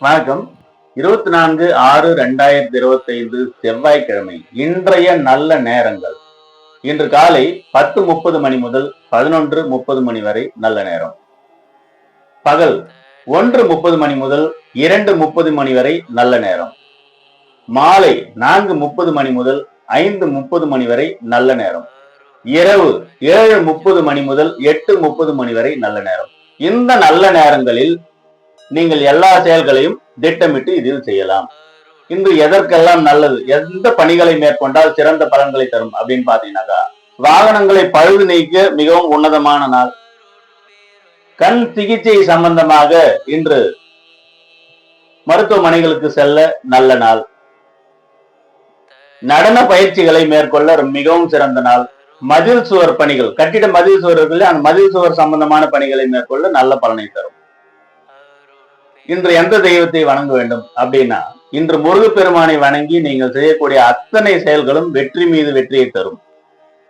வணக்கம். 24/6/2025 செவ்வாய்க்கிழமை. இன்றைய நல்ல நேரங்கள். இன்று காலை 10:30 மணி முதல் 11:30 மணி வரை நல்ல நேரம். பகல் 1:30 மணி முதல் 2:30 மணி வரை நல்ல நேரம். மாலை 4:30 மணி முதல் 5:30 மணி வரை நல்ல நேரம். இரவு 7:30 மணி முதல் 8:30 மணி வரை நல்ல நேரம். இந்த நல்ல நேரங்களில் நீங்கள் எல்லா செயல்களையும் திட்டமிட்டு இதில் செய்யலாம். இன்று எதற்கெல்லாம் நல்லது, எந்த பணிகளை மேற்கொண்டால் சிறந்த பலன்களை தரும் அப்படின்னு பாத்தீங்கன்னாக்கா, வாகனங்களை பழுது நீக்க மிகவும் உன்னதமான நாள். கண் சிகிச்சை சம்பந்தமாக இன்று மருத்துவமனைகளுக்கு செல்ல நல்ல நாள். நடன பயிற்சிகளை மேற்கொள்ள மிகவும் சிறந்த நாள். மதில் சுவர் பணிகள், கட்டிட மதில் சுவர்கள், அந்த மதில் சுவர் சம்பந்தமான பணிகளை மேற்கொள்ள நல்ல பலனை தரும். இன்று எந்த தெய்வத்தை வணங்க வேண்டும் அப்படின்னா, இன்று முருகப்பெருமானை வணங்கி நீங்கள் செய்யக்கூடிய அத்தனை செயல்களும் வெற்றி மீது வெற்றியை தரும்.